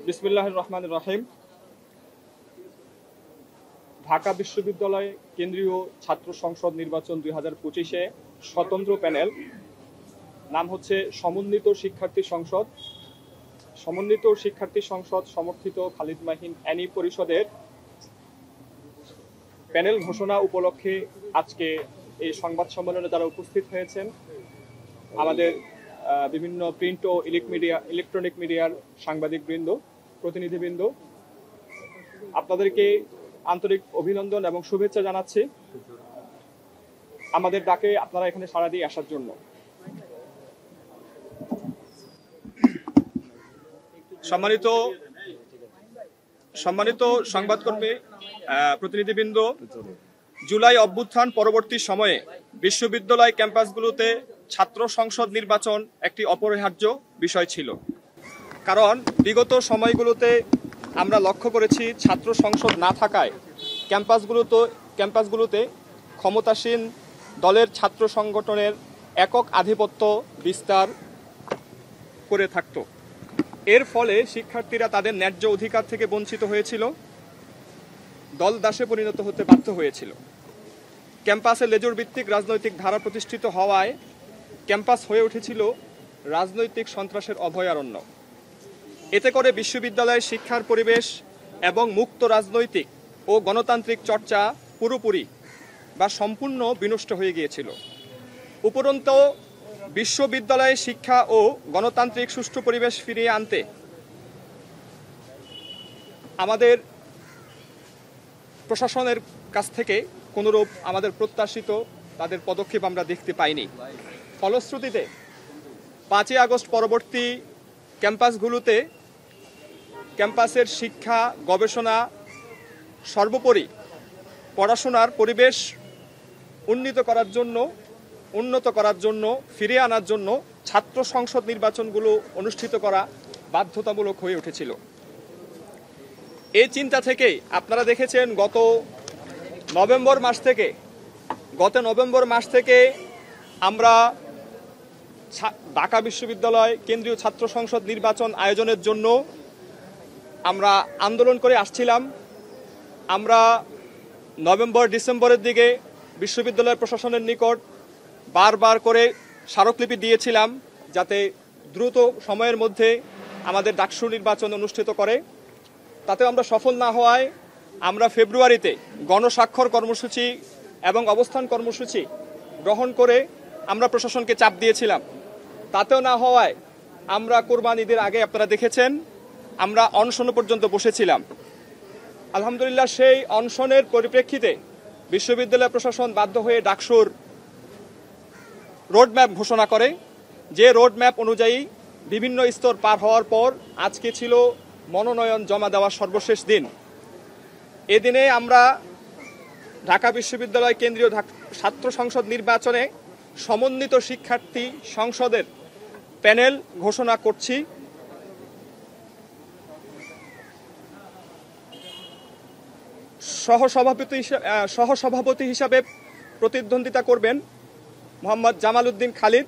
বিসমিল্লাহির রহমানির রহিম। ঢাকা বিশ্ববিদ্যালয় কেন্দ্রীয় ছাত্র সংসদ নির্বাচন 2025-এ স্বতন্ত্র প্যানেল, নাম হচ্ছে সমন্বিত শিক্ষার্থী সংসদ। সমন্বিত শিক্ষার্থী সংসদ সমর্থিত খালিদ মাহিন অ্যানি পরিষদের প্যানেল ঘোষণা উপলক্ষে আজকে এই সংবাদ সম্মেলনে যারা উপস্থিত হয়েছেন, আমাদের বিভিন্ন প্রিন্ট ও ইলেকট্রনিক মিডিয়ার সাংবাদিকবৃন্দ, প্রতিনিধিবৃন্দ, আপনাদেরকে আন্তরিক অভিনন্দন এবং শুভেচ্ছা জানাচ্ছি আমাদের ডাকে আপনারা এখানে সাড়া দিয়ে আসার জন্য। সম্মানিত সংবাদকর্মী, প্রতিনিধিবৃন্দ, জুলাই অভ্যুত্থান পরবর্তী সময়ে বিশ্ববিদ্যালয় ক্যাম্পাসগুলোতে ছাত্র সংসদ নির্বাচন একটি অপরিহার্য বিষয় ছিল। কারণ বিগত সময়গুলোতে আমরা লক্ষ্য করেছি ছাত্র সংসদ না থাকায় ক্যাম্পাসগুলোতে ক্ষমতাসীন দলের ছাত্র সংগঠনের একক আধিপত্য বিস্তার করে থাকত। এর ফলে শিক্ষার্থীরা তাদের ন্যায্য অধিকার থেকে বঞ্চিত হয়েছিল, দল দাসে পরিণত হতে বাধ্য হয়েছিল। ক্যাম্পাসে লেজুর ভিত্তিক রাজনৈতিক ধারা প্রতিষ্ঠিত হওয়ায় ক্যাম্পাস হয়ে উঠেছিল রাজনৈতিক সন্ত্রাসের অভয়ারণ্য। এতে করে বিশ্ববিদ্যালয়ের শিক্ষার পরিবেশ এবং মুক্ত রাজনৈতিক ও গণতান্ত্রিক চর্চা পুরোপুরি বা সম্পূর্ণ বিনষ্ট হয়ে গিয়েছিল। উপরন্তু বিশ্ববিদ্যালয়ে শিক্ষা ও গণতান্ত্রিক সুষ্ঠু পরিবেশ ফিরিয়ে আনতে আমাদের প্রশাসনের কাছ থেকে কোনোরূপ আমাদের প্রত্যাশিত তাদের পদক্ষেপ আমরা দেখতে পাইনি। ফলশ্রুতিতে 5ই আগস্ট পরবর্তী ক্যাম্পাসগুলোতে ক্যাম্পাসের শিক্ষা, গবেষণা, সর্বোপরি পড়াশোনার পরিবেশ উন্নত করার জন্য ফিরিয়ে আনার জন্য ছাত্র সংসদ নির্বাচনগুলো অনুষ্ঠিত করা বাধ্যতামূলক হয়ে উঠেছিল। এই চিন্তা থেকেই আপনারা দেখেছেন গত নভেম্বর মাস থেকে আমরা ঢাকা বিশ্ববিদ্যালয় কেন্দ্রীয় ছাত্র সংসদ নির্বাচন আয়োজনের জন্য আমরা আন্দোলন করে আসছিলাম। আমরা নভেম্বর-ডিসেম্বরের দিকে বিশ্ববিদ্যালয় প্রশাসনের নিকট বারবার করে স্মারকলিপি দিয়েছিলাম যাতে দ্রুত সময়ের মধ্যে আমাদের ডাকসু নির্বাচন অনুষ্ঠিত করে। তাতেও আমরা সফল না হওয়ায় আমরা ফেব্রুয়ারিতে গণস্বাক্ষর কর্মসূচি এবং অবস্থান কর্মসূচি গ্রহণ করে আমরা প্রশাসনকে চাপ দিয়েছিলাম। তাতেও না হওয়ায় আমরা কোরবানি ঈদের আগে আপনারা দেখেছেন আমরা অনশন পর্যন্ত বসেছিলাম। আলহামদুলিল্লাহ, সেই অনশনের পরিপ্রেক্ষিতে বিশ্ববিদ্যালয় প্রশাসন বাধ্য হয়ে ডাকসুর রোডম্যাপ ঘোষণা করে। যে রোডম্যাপ অনুযায়ী বিভিন্ন স্তর পার হওয়ার পর আজকে ছিল মনোনয়ন জমা দেওয়ার সর্বশেষ দিন। এদিনে আমরা ঢাকা বিশ্ববিদ্যালয় কেন্দ্রীয় ছাত্র সংসদ নির্বাচনে সমন্বিত শিক্ষার্থী সংসদের প্যানেল ঘোষণা করছি। সহসভাপতি হিসাবে প্রতিদ্বন্দ্বিতা করবেন মোহাম্মদ জামাল উদ্দিন খালিদ।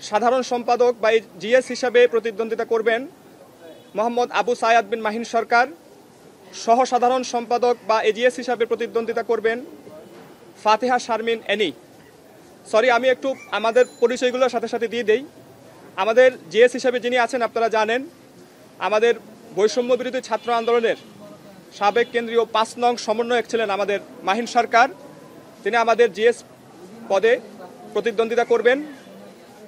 সাধারণ সম্পাদক বা জিএস হিসাবে প্রতিদ্বন্দ্বিতা করবেন মোহাম্মদ আবু সায়াদ বিন মাহিন সরকার। সহসাধারণ সম্পাদক বা এজিএস হিসাবে প্রতিদ্বন্দ্বিতা করবেন ফাতিহা শারমিন অ্যানি। আমি একটু আমাদের পরিচয়গুলোর সাথে সাথে দিয়ে দেই। আমাদের জিএস হিসাবে যিনি আছেন আপনারা জানেন, আমাদের বৈষম্য বিরোধী ছাত্র আন্দোলনের সাবেক কেন্দ্রীয় 5 নং সমন্বয়ক ছিলেন আমাদের মাহিন সরকার। তিনি আমাদের জিএস পদে প্রতিদ্বন্দ্বিতা করবেন।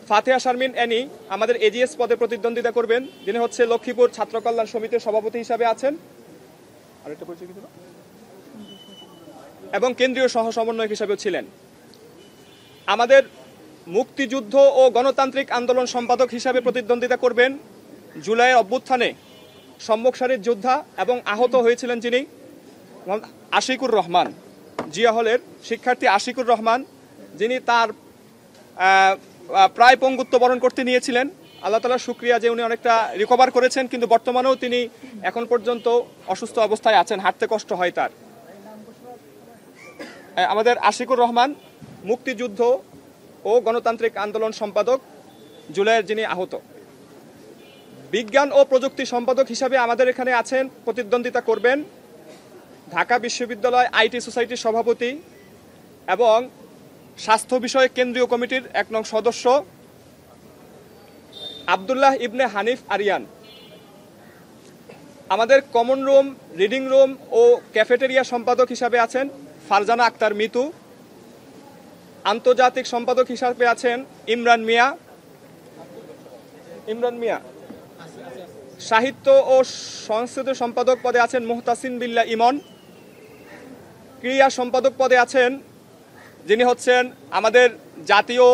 ফাতিহা শারমিন অ্যানি আমাদের এজিএস পদে প্রতিদ্বন্দ্বিতা করবেন, যিনি হচ্ছে লক্ষ্মীপুর ছাত্র কল্যাণ সমিতির সভাপতি হিসাবে আছেন এবং কেন্দ্রীয় সহ সমন্বয়ক হিসাবেও ছিলেন। আমাদের মুক্তিযুদ্ধ ও গণতান্ত্রিক আন্দোলন সম্পাদক হিসাবে প্রতিদ্বন্দ্বিতা করবেন জুলাইয়ের অভ্যুত্থানে সম্মুখ সারির যোদ্ধা এবং আহত হয়েছিলেন যিনি আশিকুর রহমান, জিয়া হলের শিক্ষার্থী আশিকুর রহমান, যিনি তার প্রায় পঙ্গুত্ব বরণ করতে নিয়েছিলেন। আল্লাহ তাআলার শুকরিয়া যে উনি অনেকটা রিকভার করেছেন, কিন্তু বর্তমানেও তিনি এখন পর্যন্ত অসুস্থ অবস্থায় আছেন, হাঁটতে কষ্ট হয় তার। আমাদের আশিকুর রহমান মুক্তিযুদ্ধ ও গণতান্ত্রিক আন্দোলন সম্পাদক জুলাইয়ের, যিনি আহত। বিজ্ঞান ও প্রযুক্তি সম্পাদক হিসাবে আমাদের এখানে আছেন, প্রতিদ্বন্দ্বিতা করবেন ঢাকা বিশ্ববিদ্যালয় আইটি সোসাইটির সভাপতি এবং স্বাস্থ্য বিষয়ক কেন্দ্রীয় কমিটির 1 নং সদস্য আব্দুল্লাহ ইবনে হানিফ আরিয়ান। আমাদের কমন রুম, রিডিং রুম ও ক্যাফেটেরিয়া সম্পাদক হিসাবে আছেন ফারজানা আক্তার মিতু। আন্তর্জাতিক সম্পাদক হিসাবে আছেন ইমরান মিয়া। সাহিত্য ও সংস্কৃতি সম্পাদক পদে আছেন মুহতাসিন বিল্লাহ ইমন। ক্রীড়া সম্পাদক পদে আছেন যিনি হচ্ছেন আমাদের জাতীয়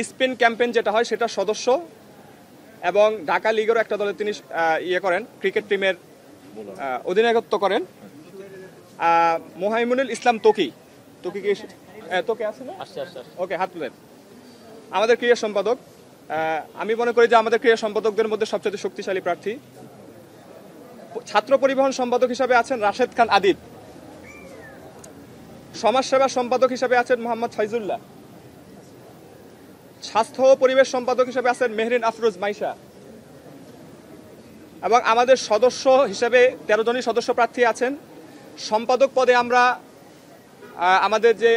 স্পিন ক্যাম্পেইন যেটা হয় সেটার সদস্য এবং ঢাকা লিগেরও একটা দলে তিনি ক্রিকেট টিমের অধিনায়কত্ব করেন, মোহাইমুনুল ইসলাম তোকি আছে না? ওকে, হাত তুলেন। আমাদের ক্রীড়া সম্পাদক, আমি মনে করি যে আমাদের ক্রীড়া সম্পাদকদের মধ্যে সবচেয়ে শক্তিশালী প্রার্থী। ছাত্র পরিবহন সম্পাদক হিসাবে আছেন রাশেদ খান আদিব। সমাজসেবা সম্পাদক হিসাবে আছেন মোহাম্মদ ফাইজুল্লাহ। স্বাস্থ্য ও পরিবেশ সম্পাদক হিসাবে আছেন মেহরিন আফরোজ মাইশা। এবং আমাদের সদস্য হিসেবে 13 জনই সদস্য প্রার্থী আছেন। সম্পাদক পদে আমরা আমাদের যে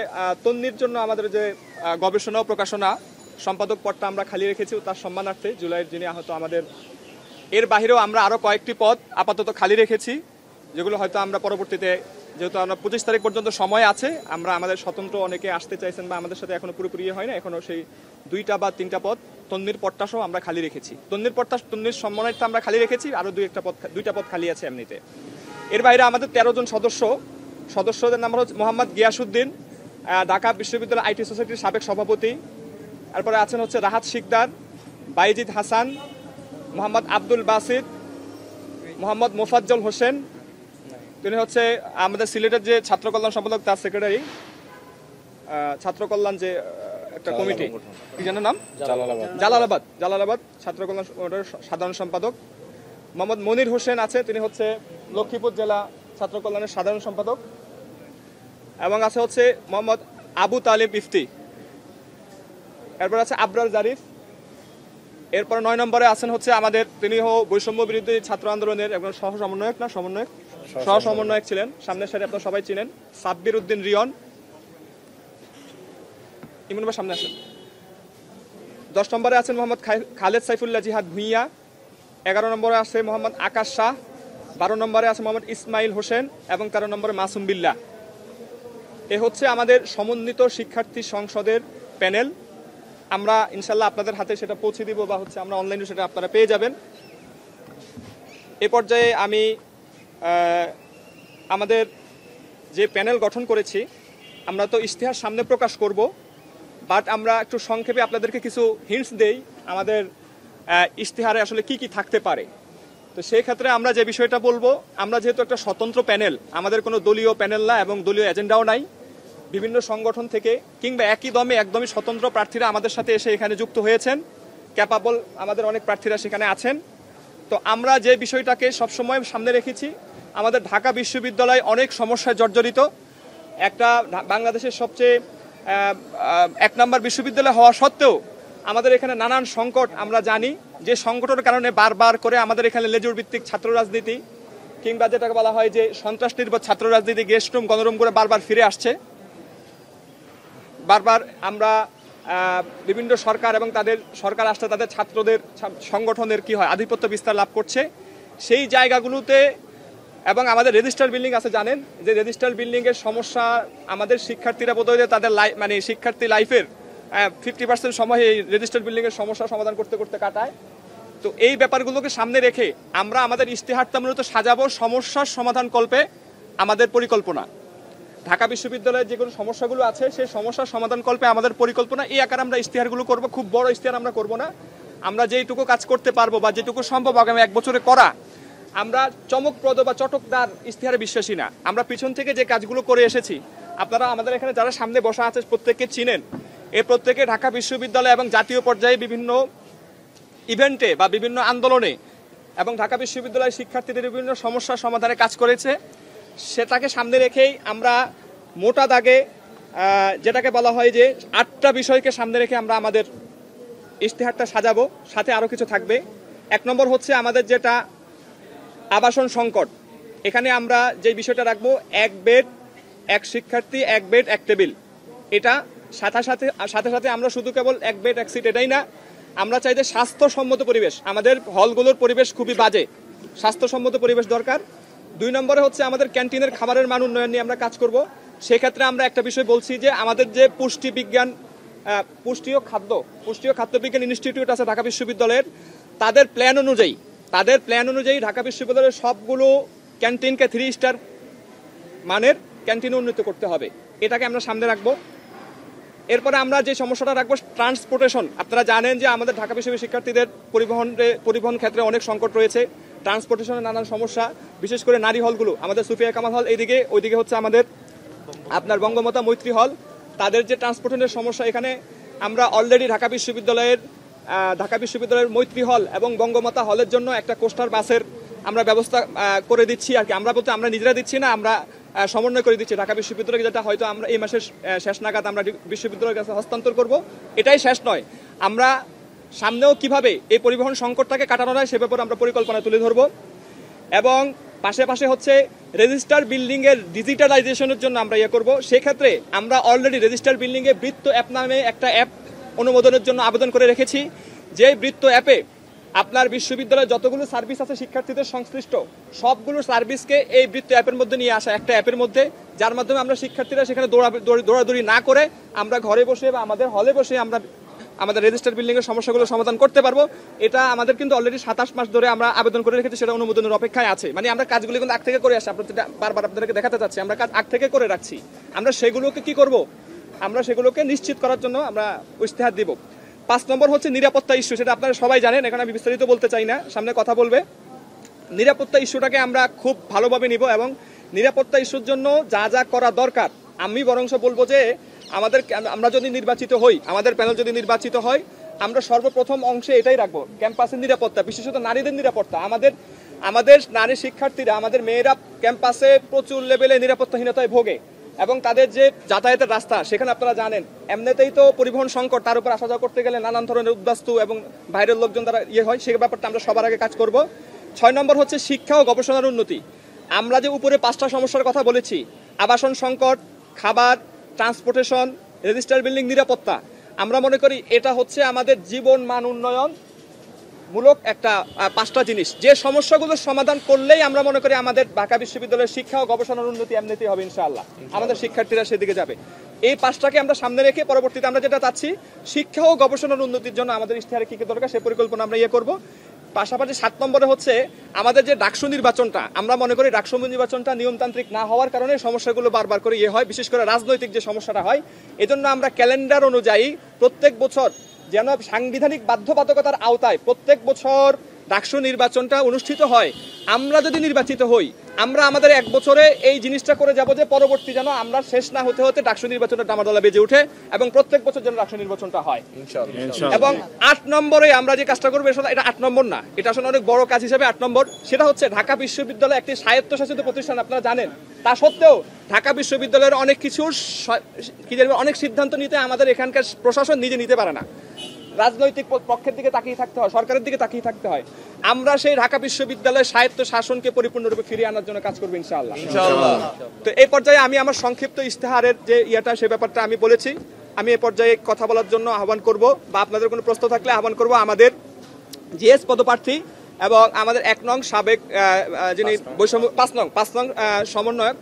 তন্নির জন্য আমাদের যে গবেষণা ও প্রকাশনা সম্পাদক পদটা আমরা খালি রেখেছি তার সম্মানার্থে, জুলাইয়ের যিনি আহত আমাদের। এর বাহিরেও আমরা আরও কয়েকটি পদ আপাতত খালি রেখেছি, যেগুলো হয়তো আমরা পরবর্তীতে, যেহেতু আমরা 25 তারিখ পর্যন্ত সময় আছে, আমরা আমাদের স্বতন্ত্র অনেকে আসতে চাইছেন বা আমাদের সাথে এখনো পুরোপুরি হয় না, এখনো সেই 2টা বা 3টা পদ তন্নির পদটা সহ আমরা খালি রেখেছি। তন্নির সম্মানার্থে আমরা খালি রেখেছি, আরও 2টা পদ খালি আছে এমনিতে। এর বাইরে আমাদের 13 জন সদস্যদের নাম হচ্ছে মোহাম্মদ গিয়াসউদ্দিন, ঢাকা বিশ্ববিদ্যালয় আইটি সোসাইটির সাবেক সভাপতি। তারপরে আছেন হচ্ছে রাহাত শিকদার, বাইজিদ হাসান, মোহাম্মদ আব্দুল বাসিদ, মোহাম্মদ মোফাজ্জল হোসেন, তিনি হচ্ছে আমাদের সিলেটের যে ছাত্র কল্যাণ সম্পাদক তার সেক্রেটারি, ছাত্র কল্যাণ যে একটা কমিটি, কি জানেন নাম, জালালাবাদ ছাত্র কল্যাণ সাধারণ সম্পাদক। মোহাম্মদ মনির হোসেন আছে, তিনি হচ্ছে লক্ষ্মীপুর জেলা ছাত্র কল্যাণের সাধারণ সম্পাদক। এবং আছে হচ্ছে মোহাম্মদ আবু তালিব ইফতি। এরপর আছে আবরার জারিফ। এরপর 9 নম্বরে আছেন হচ্ছে আমাদের, তিনি বৈষম্য বিরোধী ছাত্র আন্দোলনের একজন সহ সমন্বয়ক ছিলেন, সামনের সারি আপনারা সবাই চিনেন, সাব্বির উদ্দিন রিয়ন। ইমন ভাই সামনে আসেন। 10 নম্বরে আছেন মোহাম্মদ খালেদ সাইফুল্লাহ জিহাদ ভুঁইয়া। 11 নম্বরে আছে মোহাম্মদ আকাশ শাহ। 12 নম্বরে আছে মোহাম্মদ ইসমাইল হোসেন এবং 13 নম্বরে মাসুম বিল্লাহ। এ হচ্ছে আমাদের সমন্বিত শিক্ষার্থী সংসদের প্যানেল। আমরা ইনশাল্লাহ আপনাদের হাতে সেটা পৌঁছে দিব, বা হচ্ছে আমরা অনলাইনে সেটা আপনারা পেয়ে যাবেন। এ পর্যায়ে আমি আমাদের যে প্যানেল গঠন করেছি, আমরা তো ইশতেহার সামনে প্রকাশ করব, বাট আমরা একটু সংক্ষেপে আপনাদেরকে কিছু হিন্টস দেই আমাদের ইশতেহারে আসলে কি কি থাকতে পারে। তো সেই ক্ষেত্রে আমরা যে বিষয়টা বলবো, আমরা যেহেতু একটা স্বতন্ত্র প্যানেল, আমাদের কোনো দলীয় প্যানেল না এবং দলীয় এজেন্ডাও নাই, বিভিন্ন সংগঠন থেকে কিংবা একদমই স্বতন্ত্র প্রার্থীরা আমাদের সাথে এসে এখানে যুক্ত হয়েছেন, ক্যাপাবল আমাদের অনেক প্রার্থীরা সেখানে আছেন। তো আমরা যে বিষয়টাকে সবসময় সামনে রেখেছি, আমাদের ঢাকা বিশ্ববিদ্যালয় অনেক সমস্যায় জর্জরিত, একটা বাংলাদেশের সবচেয়ে 1 নম্বর বিশ্ববিদ্যালয় হওয়া সত্ত্বেও আমাদের এখানে নানান সংকট আমরা জানি, যে সংকটের কারণে বারবার করে আমাদের এখানে লেজুর ভিত্তিক ছাত্র রাজনীতি কিংবা যেটাকে বলা হয় যে সন্ত্রাস নির্ভর ছাত্র রাজনীতি, গেস্ট রুম গণরুম করে বারবার ফিরে আসছে। বারবার আমরা বিভিন্ন সরকার এবং সরকার আসছে তাদের ছাত্রদের সংগঠনের কি হয় আধিপত্য বিস্তার লাভ করছে সেই জায়গাগুলোতে। এবং আমাদের রেজিস্টার বিল্ডিং আছে, জানেন যে রেজিস্টার বিল্ডিংয়ের সমস্যা আমাদের শিক্ষার্থীরা বোধহয় তাদের শিক্ষার্থী লাইফের 50% সময় এই রেজিস্টার বিল্ডিংয়ের সমস্যা সমাধান করতে করতে কাটায়। তো এই ব্যাপারগুলোকে সামনে রেখে আমরা আমাদের ইশতেহারটা মূলত সাজাবো সমস্যার সমাধান কল্পে। আমাদের পরিকল্পনা ঢাকা বিশ্ববিদ্যালয়ের যেগুলো সমস্যাগুলো আছে সেই সমস্যার সমাধান কল্পে আমাদের পরিকল্পনা, এই আকারে আমরা ইশতেহারগুলো করব। খুব বড় ইশতেহার আমরা করব না, আমরা যেইটুকু কাজ করতে পারবো বা যেটুকু সম্ভব আগামী 1 বছরে করা, আমরা চমকপ্রদ বা চটকদার ইশতেহারে বিশ্বাসী না। আমরা পিছন থেকে যে কাজগুলো করে এসেছি, আপনারা আমাদের এখানে যারা সামনে বসা আছে প্রত্যেককে চিনেন। এই প্রত্যেকে ঢাকা বিশ্ববিদ্যালয় এবং জাতীয় পর্যায়ে বিভিন্ন ইভেন্টে বা বিভিন্ন আন্দোলনে এবং ঢাকা বিশ্ববিদ্যালয়ের শিক্ষার্থীদের বিভিন্ন সমস্যার সমাধানে কাজ করেছে। সেটাকে সামনে রেখেই আমরা মোটা দাগে যেটাকে বলা হয় যে 8টা বিষয়কে সামনে রেখে আমরা আমাদের ইশতেহারটা সাজাবো। সাথে আরও কিছু থাকবে। এক নম্বর হচ্ছে আমাদের যেটা আবাসন সংকট, এখানে আমরা যে বিষয়টা রাখবো, এক বেড এক শিক্ষার্থী, এক বেড এক টেবিল। এটা সাথে সাথে আমরা শুধু কেবল এক বেড এক সিট এটাই না, আমরা চাই যে স্বাস্থ্যসম্মত পরিবেশ। আমাদের হলগুলোর পরিবেশ খুবই বাজে, স্বাস্থ্যসম্মত পরিবেশ দরকার। 2 নম্বরে হচ্ছে আমাদের ক্যান্টিনের খাবারের মান উন্নয়ন নিয়ে আমরা কাজ করব। সেক্ষেত্রে আমরা একটা বিষয় বলছি যে আমাদের যে পুষ্টি ও খাদ্য বিজ্ঞান ইনস্টিটিউট আছে ঢাকা বিশ্ববিদ্যালয়ের, তাদের প্ল্যান অনুযায়ী ঢাকা বিশ্ববিদ্যালয়ের সবগুলো ক্যান্টিনকে 3 স্টার মানের ক্যান্টিনে উন্নীত করতে হবে। এটাকে আমরা সামনে রাখবো। এরপরে আমরা যে সমস্যাটা রাখবো ট্রান্সপোর্টেশন। আপনারা জানেন যে আমাদের ঢাকা বিশ্ববিদ্যালয়ের শিক্ষার্থীদের পরিবহন ক্ষেত্রে অনেক সংকট রয়েছে, ট্রান্সপোর্টেশনের নানান সমস্যা, বিশেষ করে নারী হলগুলো, আমাদের সুফিয়া কামাল হল এইদিকে, ওইদিকে হচ্ছে আমাদের আপনার বঙ্গমাতা মৈত্রী হল, তাদের যে ট্রান্সপোর্টেশনের সমস্যা, এখানে আমরা অলরেডি ঢাকা বিশ্ববিদ্যালয়ের মৈত্রী হল এবং বঙ্গমাতা হলের জন্য একটা কোস্টার বাসের আমরা ব্যবস্থা করে দিচ্ছি আর কি। আমরা বলতে আমরা নিজেরা দিচ্ছি না, আমরা সমন্বয় করে দিচ্ছি ঢাকা বিশ্ববিদ্যালয়কে, যেটা হয়তো আমরা এই মাসের শেষ নাগাদ আমরা বিশ্ববিদ্যালয়ের কাছে হস্তান্তর করব। এটাই শেষ নয়, আমরা সামনেও কিভাবে এই পরিবহন সংকটটাকে কাটানো যায় সে ব্যাপারে আমরা পরিকল্পনা তুলে ধরব। এবং পাশে হচ্ছে রেজিস্টার বিল্ডিং এর ডিজিটালাইজেশনের জন্য আমরা করব। সেক্ষেত্রে আমরা অলরেডি রেজিস্টার বিল্ডিং এ বৃত্ত অ্যাপ নামে একটা অ্যাপ অনুমোদনের জন্য আবেদন করে রেখেছি। যে বৃত্ত অ্যাপে আপনার বিশ্ববিদ্যালয়ে যতগুলো সার্ভিস আছে শিক্ষার্থীদের সংশ্লিষ্ট সবগুলো সার্ভিসকে এই বৃত্ত অ্যাপের মধ্যে নিয়ে আসা, একটা অ্যাপের মধ্যে, যার মাধ্যমে আমরা শিক্ষার্থীরা সেখানে দৌড়াদৌড়ি না করে আমরা ঘরে বসে বা আমাদের হলে বসে আমরা আমাদের রেজিস্টার বিল্ডিং এর সমস্যাগুলো সমাধান করতে পারবো। এটা আমাদের কিন্তু অলরেডি 27 মাস ধরে আমরা আবেদন করে রেখেছি, সেটা অনুমোদনের অপেক্ষায় আছে। মানে আমরা কাজগুলো কিন্তু আগ থেকে করে আসছি, আপনাদের বারবার আপনাদেরকে দেখাতে চাচ্ছি, আমরা কাজ আগ থেকে করে রাখছি। আমরা সেগুলোকে কি করব, আমরা সেগুলোকে নিশ্চিত করার জন্য আমরা ইশতেহার দিব। 5 নম্বর হচ্ছে নিরাপত্তা ইস্যু, সেটা আপনারা সবাই জানেন, এখানে আমি বিস্তারিত বলতে চাই না, সামনে কথা বলবে। নিরাপত্তা ইস্যুটাকে আমরা খুব ভালোভাবে নিব এবং নিরাপত্তা ইস্যুর জন্য যা যা করা দরকার, আমি বরংশ বলবো যে আমরা যদি নির্বাচিত হই, আমাদের প্যানেল যদি নির্বাচিত হয়, আমরা সর্বপ্রথম অংশে এটাই রাখবো, ক্যাম্পাসের নিরাপত্তা, বিশেষত নারীদের নিরাপত্তা। আমাদের নারী শিক্ষার্থীরা, আমাদের মেয়েরা ক্যাম্পাসে প্রচুর লেভেলে নিরাপত্তাহীনতায় ভোগে এবং তাদের যে যাতায়াতের রাস্তা, সেখানে আপনারা জানেন এমনিতেই তো পরিবহন সংকট, তার উপর আসা যাওয়া করতে গেলে নানান ধরনের উদ্বাস্তু এবং বাইরের লোকজন দ্বারা হয়, সেই ব্যাপারটা আমরা সবার আগে কাজ করব। 6 নম্বর হচ্ছে শিক্ষা ও গবেষণার উন্নতি। আমরা যে উপরে 5টা সমস্যার কথা বলেছি, আবাসন সংকট, খাবার, ট্রান্সপোর্টেশন, রেজিস্টার বিল্ডিং, নিরাপত্তা, আমরা মনে করি এটা হচ্ছে আমাদের জীবন মান উন্নয়ন মূলক একটা 5টা জিনিস, যে সমস্যাগুলোর সমাধান করলেই আমরা মনে করি আমাদের ঢাকা বিশ্ববিদ্যালয়ের শিক্ষা ও গবেষণার উন্নতি এমনিতেই হবে ইনশাআল্লাহ, আমাদের শিক্ষার্থীরা সেদিকে যাবে। এই 5টাকে আমরা সামনে রেখে পরবর্তীতে আমরা যেটা চাচ্ছি, শিক্ষা ও গবেষণার উন্নতির জন্য আমাদের ইশতেহারে কি কি দরকার সেই পরিকল্পনা আমরা করব। পাশাপাশি 7 নম্বরে হচ্ছে আমাদের যে ডাকসু নির্বাচনটা, আমরা মনে করি ডাকসু নির্বাচনটা নিয়মতান্ত্রিক না হওয়ার কারণে সমস্যাগুলো বারবার করে হয়, বিশেষ করে রাজনৈতিক যে সমস্যাটা হয়। এজন্য আমরা ক্যালেন্ডার অনুযায়ী প্রত্যেক বছর যেন সাংবিধানিক বাধ্যবাধকতার আওতায় প্রত্যেক বছর ডাকসু নির্বাচনটা অনুষ্ঠিত হয়। আমরা যদি নির্বাচিত হই, আমরা আমাদের 1 বছরে এই জিনিসটা করে যাব যে পরবর্তী যেন আমরা শেষ না হতে হতে ডাকসু নির্বাচনের ডামাডোলা বেজে উঠে এবং প্রত্যেক বছর যেন ডাকসু নির্বাচনটা হয় ইনশাআল্লাহ। এবং 8 নম্বরে আমরা যে কাজটা করবো, এটা 8 নম্বর না, এটা আসলে অনেক বড় কাজ হিসেবে 8 নম্বর, সেটা হচ্ছে ঢাকা বিশ্ববিদ্যালয় একটি স্বায়ত্তশাসিত প্রতিষ্ঠান, আপনারা জানেন। তা সত্ত্বেও ঢাকা বিশ্ববিদ্যালয়ের অনেক কিছুর অনেক সিদ্ধান্ত নিতে আমাদের এখানকার প্রশাসন নিজে নিতে পারে না, রাজনৈতিক পক্ষের দিকে তাকিয়ে থাকতে হয়, সরকারের দিকে তাকিয়ে থাকতে হয়। আমরা সেই ঢাকা বিশ্ববিদ্যালয়ের স্বায়ত্ত শাসনকে পরিপূর্ণরূপে ফিরিয়ে আনার জন্য কাজ করবো ইনশাআল্লাহ। তো এই পর্যায়ে আমি আমার সংক্ষিপ্ত ইশতেহারের যে সে ব্যাপারটা আমি বলেছি, আমি এই পর্যায়ে কথা বলার জন্য আহ্বান করব, বা আপনাদের কোনো প্রশ্ন থাকলে আহ্বান করব আমাদের জিএস পদপ্রার্থী এবং আমাদের 1 নং সাবেক যিনি বৈষম্য 5 নং সমন্বয়ক,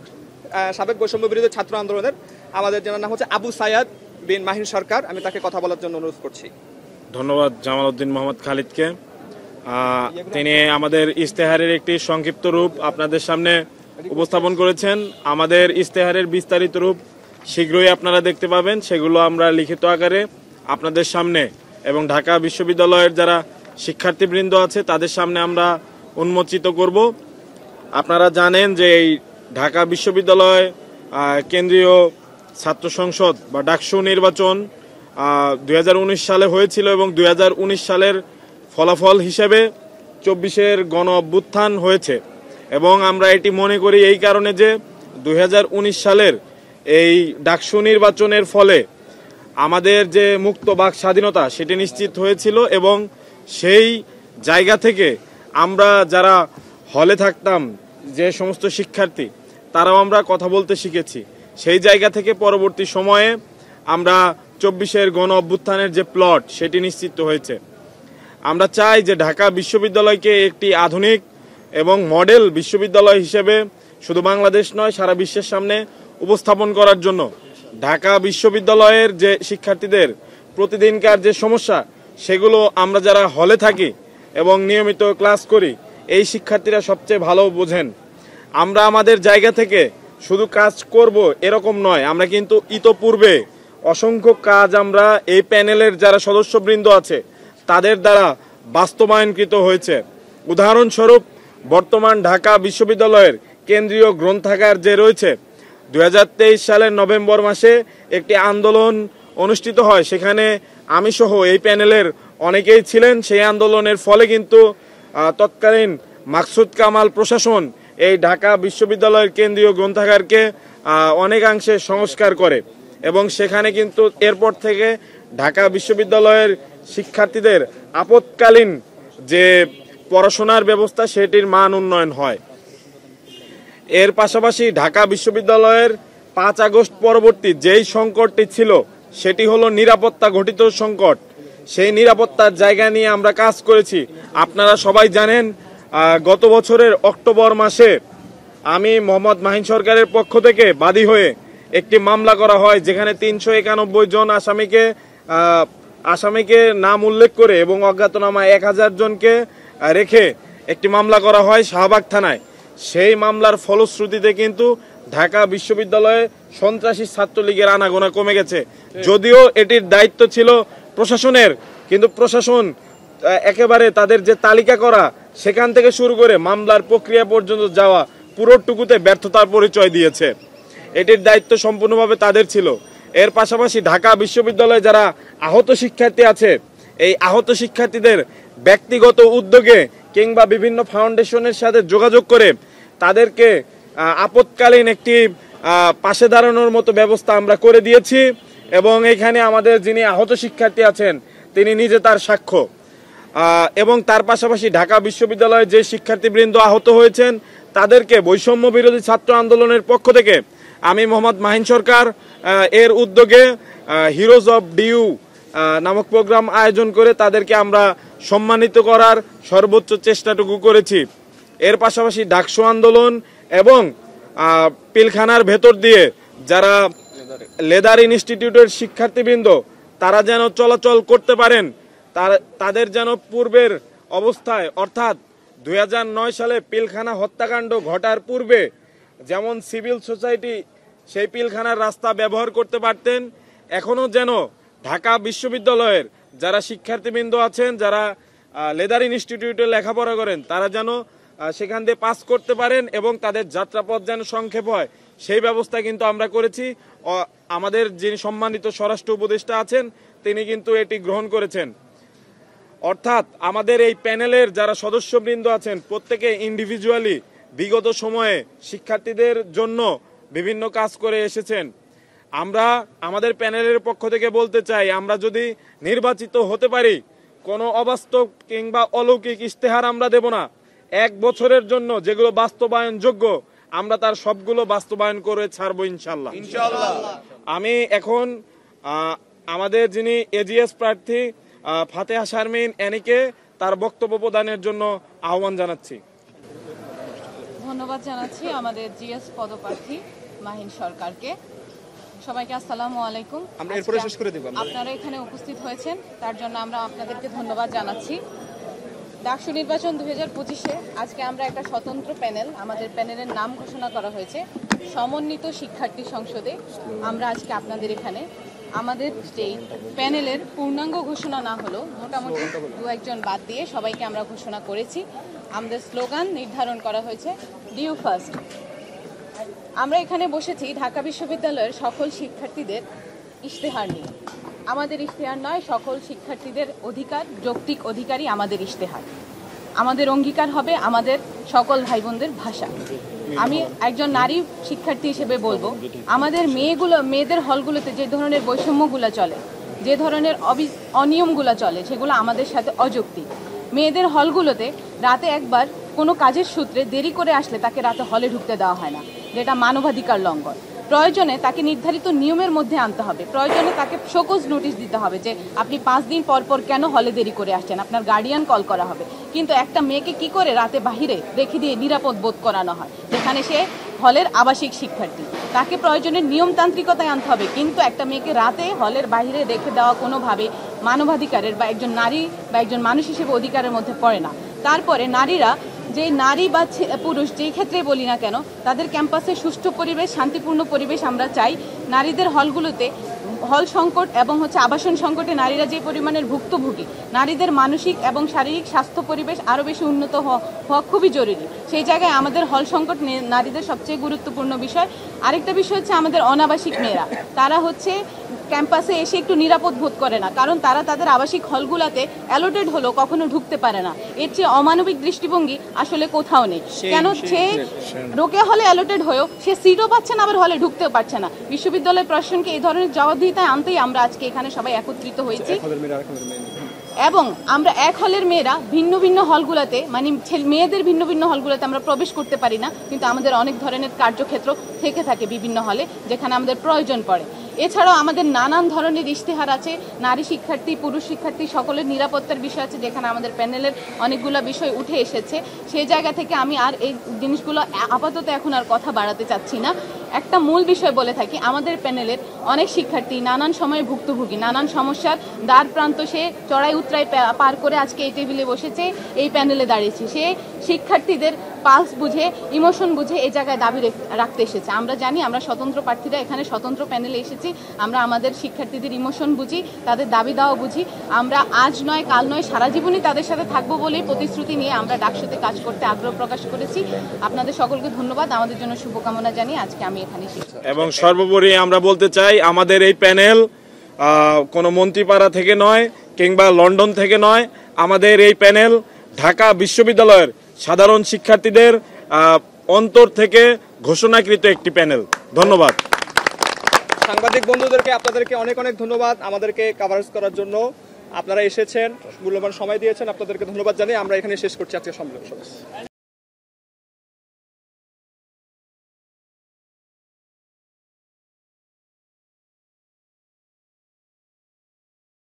সাবেক বৈষম্য বিরোধী ছাত্র আন্দোলনের, আমাদের যার নাম হচ্ছে আবু সায়াদ বিন মাহিন সরকার, আমি তাকে কথা বলার জন্য অনুরোধ করছি। ধন্যবাদ জামাল উদ্দিন মোহাম্মদ খালিদকে। তিনি আমাদের ইশতেহারের একটি সংক্ষিপ্ত রূপ আপনাদের সামনে উপস্থাপন করেছেন। আমাদের ইশতেহারের বিস্তারিত রূপ শীঘ্রই আপনারা দেখতে পাবেন, সেগুলো আমরা লিখিত আকারে আপনাদের সামনে এবং ঢাকা বিশ্ববিদ্যালয়ের যারা শিক্ষার্থীবৃন্দ আছে তাদের সামনে আমরা উন্মোচিত করব। আপনারা জানেন যে এই ঢাকা বিশ্ববিদ্যালয় কেন্দ্রীয় ছাত্র সংসদ বা ডাকসু নির্বাচন 2019 সালে হয়েছিল এবং 2019 সালের ফলাফল হিসেবে 24-এর গণ অভ্যুত্থান হয়েছে। এবং আমরা এটি মনে করি এই কারণে যে 2019 সালের এই ডাকসু নির্বাচনের ফলে আমাদের যে মুক্ত বাক স্বাধীনতা সেটি নিশ্চিত হয়েছিল এবং সেই জায়গা থেকে আমরা যারা হলে থাকতাম, যে সমস্ত শিক্ষার্থী, তারাও আমরা কথা বলতে শিখেছি। সেই জায়গা থেকে পরবর্তী সময়ে আমরা 24-এর গণ অভ্যুত্থানের যে প্লট, সেটি নিশ্চিত হয়েছে। আমরা চাই যে ঢাকা বিশ্ববিদ্যালয়কে একটি আধুনিক এবং মডেল বিশ্ববিদ্যালয় হিসেবে শুধু বাংলাদেশ নয়, সারা বিশ্বের সামনে উপস্থাপন করার জন্য। ঢাকা বিশ্ববিদ্যালয়ের যে শিক্ষার্থীদের প্রতিদিনকার যে সমস্যা, সেগুলো আমরা যারা হলে থাকি এবং নিয়মিত ক্লাস করি, এই শিক্ষার্থীরা সবচেয়ে ভালো বোঝেন। আমরা আমাদের জায়গা থেকে শুধু কাজ করব এরকম নয়, আমরা কিন্তু ইতোপূর্বে অসংখ্য কাজ আমরা এই প্যানেলের যারা সদস্যবৃন্দ আছে তাদের দ্বারা বাস্তবায়নকৃত হয়েছে। উদাহরণস্বরূপ, বর্তমান ঢাকা বিশ্ববিদ্যালয়ের কেন্দ্রীয় গ্রন্থাগার যে রয়েছে, 2023 সালের নভেম্বর মাসে একটি আন্দোলন অনুষ্ঠিত হয়, সেখানে আমি সহ এই প্যানেলের অনেকেই ছিলেন। সেই আন্দোলনের ফলে কিন্তু তৎকালীন মাকসুদ কামাল প্রশাসন এই ঢাকা বিশ্ববিদ্যালয়ের কেন্দ্রীয় গ্রন্থাগারকে অনেকাংশে সংস্কার করে এবং সেখানে কিন্তু এরপর থেকে ঢাকা বিশ্ববিদ্যালয়ের শিক্ষার্থীদের আপৎকালীন যে পড়াশোনার ব্যবস্থা, সেটির মান উন্নয়ন হয়। এর পাশাপাশি ঢাকা বিশ্ববিদ্যালয়ের 5 আগস্ট পরবর্তী যেই সংকটটি ছিল, সেটি হলো নিরাপত্তা ঘটিত সংকট। সেই নিরাপত্তার জায়গা নিয়ে আমরা কাজ করেছি। আপনারা সবাই জানেন, গত বছরের অক্টোবর মাসে আমি মোহাম্মদ মাহিন সরকারের পক্ষ থেকে বাদী হয়ে একটি মামলা করা হয়, যেখানে 391 জন আসামিকে নাম উল্লেখ করে এবং অজ্ঞাতনামায় 1000 জনকে রেখে একটি মামলা করা হয় শাহবাগ থানায়। সেই মামলার ফলশ্রুতিতে কিন্তু ঢাকা বিশ্ববিদ্যালয়ে সন্ত্রাসী ছাত্রলীগের আনাগোনা কমে গেছে। যদিও এটির দায়িত্ব ছিল প্রশাসনের, কিন্তু প্রশাসন একেবারে তাদের যে তালিকা করা, সেখান থেকে শুরু করে মামলার প্রক্রিয়া পর্যন্ত যাওয়া পুরোটুকুতে ব্যর্থতার পরিচয় দিয়েছে। এটির দায়িত্ব সম্পূর্ণভাবে তাদের ছিল। এর পাশাপাশি ঢাকা বিশ্ববিদ্যালয়ে যারা আহত শিক্ষার্থী আছে, এই আহত শিক্ষার্থীদের ব্যক্তিগত উদ্যোগে কিংবা বিভিন্ন ফাউন্ডেশনের সাথে যোগাযোগ করে তাদেরকে আপৎকালীন একটি পাশে দাঁড়ানোর মতো ব্যবস্থা আমরা করে দিয়েছি এবং এখানে আমাদের যিনি আহত শিক্ষার্থী আছেন, তিনি নিজে তার সাক্ষ্য। এবং তার পাশাপাশি ঢাকা বিশ্ববিদ্যালয়ে যে শিক্ষার্থীবৃন্দ আহত হয়েছেন, তাদেরকে বৈষম্য বিরোধী ছাত্র আন্দোলনের পক্ষ থেকে আমি মোহাম্মদ মাহিন সরকার এর উদ্যোগে হিরোজ অফ ডিউ নামক প্রোগ্রাম আয়োজন করে তাদেরকে আমরা সম্মানিত করার সর্বোচ্চ চেষ্টাটুকু করেছি। এর পাশাপাশি ডাকসু আন্দোলন এবং পিলখানার ভেতর দিয়ে যারা লেদার ইনস্টিটিউটের শিক্ষার্থীবৃন্দ, তারা যেন চলাচল করতে পারেন, তাদের যেন পূর্বের অবস্থায়, অর্থাৎ 2009 সালে পিলখানা হত্যাকাণ্ড ঘটার পূর্বে যেমন সিভিল সোসাইটি সেই পিলখানার রাস্তা ব্যবহার করতে পারতেন, এখনও যেন ঢাকা বিশ্ববিদ্যালয়ের যারা শিক্ষার্থীবৃন্দ আছেন, যারা লেদার ইনস্টিটিউটে লেখাপড়া করেন, তারা যেন সেখান দিয়ে পাস করতে পারেন এবং তাদের যাত্রাপথ যেন সংক্ষেপ হয়, সেই ব্যবস্থা কিন্তু আমরা করেছি। আমাদের যিনি সম্মানিত স্বরাষ্ট্র উপদেষ্টা আছেন, তিনি কিন্তু এটি গ্রহণ করেছেন। অর্থাৎ আমাদের এই প্যানেলের যারা সদস্যবৃন্দ আছেন, প্রত্যেকে ইন্ডিভিজুয়ালি বিগত সময়ে শিক্ষার্থীদের জন্য বিভিন্ন কাজ করে এসেছেন। আমরা আমাদের প্যানেলের পক্ষ থেকে বলতে চাই, আমরা যদি নির্বাচিত হতে পারি, কোনো অবাস্তব কিংবা অলৌকিক ইশতেহার আমরা দেব না। 1 বছরের জন্য যেগুলো বাস্তবায়নযোগ্য, আমরা তার সবগুলো বাস্তবায়ন করে ছাড়বো ইনশাল্লাহ। আমি এখন আমাদের যিনি এজিএস প্রার্থী ফাতেহা শারমিন এনিকে তার বক্তব্য প্রদানের জন্য আহ্বান জানাচ্ছি। ধন্যবাদ জানাচ্ছি আমাদের জিএস পদপ্রার্থী মাহিন সরকারকে। সবাইকে আসসালামু আলাইকুম। আপনারা এখানে উপস্থিত হয়েছেন, তার জন্য আমরা আপনাদেরকে ধন্যবাদ জানাচ্ছি। ডাকসু নির্বাচন 2025-এ আজকে আমরা একটা স্বতন্ত্র প্যানেল, আমাদের প্যানেলের নাম ঘোষণা করা হয়েছে সমন্বিত শিক্ষার্থী সংসদে। আমরা আজকে আপনাদের এখানে আমাদের যেই প্যানেলের পূর্ণাঙ্গ ঘোষণা না হলো, মোটামুটি 2-1 জন বাদ দিয়ে সবাইকে আমরা ঘোষণা করেছি। আমাদের স্লোগান নির্ধারণ করা হয়েছে ডিউ ফার্স্ট। আমরা এখানে বসেছি ঢাকা বিশ্ববিদ্যালয়ের সকল শিক্ষার্থীদের ইশতেহার নিয়ে। আমাদের ইশতেহার নয়, সকল শিক্ষার্থীদের অধিকার, যৌক্তিক অধিকারই আমাদের ইশতেহার। আমাদের অঙ্গীকার হবে আমাদের সকল ভাই বোনদের ভাষা। আমি একজন নারী শিক্ষার্থী হিসেবে বলবো, আমাদের মেয়েদের হলগুলোতে যে ধরনের বৈষম্যগুলো চলে, যে ধরনের অনিয়মগুলো চলে, সেগুলো আমাদের সাথে অযৌক্তিক। মেয়েদের হলগুলোতে রাতে একবার কোনো কাজের সূত্রে দেরি করে আসলে তাকে রাতে হলে ঢুকতে দেওয়া হয় না, যেটা মানবাধিকার লঙ্ঘন। প্রয়োজনে তাকে নির্ধারিত নিয়মের মধ্যে আনতে হবে, প্রয়োজনে তাকে শোকজ নোটিশ দিতে হবে যে আপনি 5 দিন পর পর কেন হলে দেরি করে আসছেন, আপনার গার্ডিয়ান কল করা হবে। কিন্তু একটা মেয়েকে কি করে রাতে বাহিরে রেখে দিয়ে নিরাপদ বোধ করানো হয়, যেখানে সে হলের আবাসিক শিক্ষার্থী, তাকে প্রয়োজনে নিয়মতান্ত্রিকতায় আনতে হবে। কিন্তু একটা মেয়েকে রাতে হলের বাইরে রেখে দেওয়া কোনোভাবে মানবাধিকারের বা একজন নারী বা একজন মানুষ হিসেবে অধিকারের মধ্যে পড়ে না। তারপরে নারীরা, যে নারী বা পুরুষ যেই ক্ষেত্রে বলি না কেন, তাদের ক্যাম্পাসে সুষ্ঠু পরিবেশ, শান্তিপূর্ণ পরিবেশ আমরা চাই। নারীদের হলগুলোতে হল সংকট এবং আবাসন সংকটে নারীরা যে পরিমাণের ভুক্তভোগী, নারীদের মানসিক এবং শারীরিক স্বাস্থ্য পরিবেশ আরও বেশি উন্নত হওয়া খুবই জরুরি। সেই জায়গায় আমাদের হল সংকট নারীদের সবচেয়ে গুরুত্বপূর্ণ বিষয়। আরেকটা বিষয় হচ্ছে আমাদের অনাবাসিক মেয়েরা, তারা ক্যাম্পাসে এসে একটু নিরাপদ বোধ করে না, কারণ তারা তাদের আবাসিক হলগুলোতে অ্যালোটেড হলেও কখনো ঢুকতে পারে না। এর চেয়ে অমানবিক দৃষ্টিভঙ্গি আসলে কোথাও নেই। কেন সে রোকেয়া হলে অ্যালোটেড হয়েও সে সিটও পাচ্ছে না, আবার হলে ঢুকতেও পারছে না। বিশ্ববিদ্যালয় প্রশাসনকে এই ধরনের জবাবদিহিতায় আনতেই আমরা আজকে এখানে সবাই একত্রিত হয়েছি। এবং আমরা এক হলের মেয়েরা ভিন্ন ভিন্ন হলগুলোতে, মানে মেয়েদের ভিন্ন ভিন্ন হলগুলোতে আমরা প্রবেশ করতে পারি না, কিন্তু আমাদের অনেক ধরনের কার্যক্ষেত্র থেকে থাকে বিভিন্ন হলে, যেখানে আমাদের প্রয়োজন পড়ে। এছাড়াও আমাদের নানান ধরনের ইশতেহার আছে, নারী শিক্ষার্থী, পুরুষ শিক্ষার্থী সকলের নিরাপত্তার বিষয় আছে, যেখানে আমাদের প্যানেলের অনেকগুলো বিষয় উঠে এসেছে। সেই জায়গা থেকে আমি আর এই জিনিসগুলো আপাতত এখন আর কথা বাড়াতে চাচ্ছি না। একটা মূল বিষয় বলে থাকি, আমাদের প্যানেলের অনেক শিক্ষার্থী নানান সময়ে ভুক্তভোগী, নানান সমস্যার দ্বার প্রান্ত সে চড়াই উতরাই পার করে আজকে এই টেবিলে বসেছে, এই প্যানেলে দাঁড়িয়েছে। সে শিক্ষার্থীদের পালস বুঝে, ইমোশন বুঝে এই জায়গায় দাবি রাখতে এসেছে। আমরা জানি, আমরা স্বতন্ত্র প্রার্থীরা এখানে স্বতন্ত্র প্যানেলে এসেছি, আমরা আমাদের শিক্ষার্থীদের ইমোশন বুঝি, তাদের দাবি দাওয়া বুঝি। আমরা আজ নয় কাল নয় সারা জীবনই তাদের সাথে থাকবো বলেই প্রতিশ্রুতি নিয়ে আমরা ডাকসুতে কাজ করতে আগ্রহ প্রকাশ করেছি। আপনাদের সকলকে ধন্যবাদ, আমাদের জন্য শুভকামনা জানিয়ে আজকে আমি এখানে শেষ। এবং সর্বোপরি আমরা বলতে চাই, আমাদের এই প্যানেল কোনো মন্ত্রীপাড়া থেকে নয় কিংবা লন্ডন থেকে নয়, আমাদের এই প্যানেল ঢাকা বিশ্ববিদ্যালয়ের সাধারণ শিক্ষার্থীদের অন্তর থেকে ঘোষণাকৃত একটি প্যানেল। ধন্যবাদ সাংবাদিক বন্ধুদেরকে, আপনাদেরকে অনেক অনেক ধন্যবাদ আমাদেরকে কভারেজ করার জন্য। আপনারা এসেছেন, মূল্যবান সময় দিয়েছেন, আপনাদেরকে ধন্যবাদ জানিয়ে আমরা এখানে শেষ করছি আজকে সম্মেলন।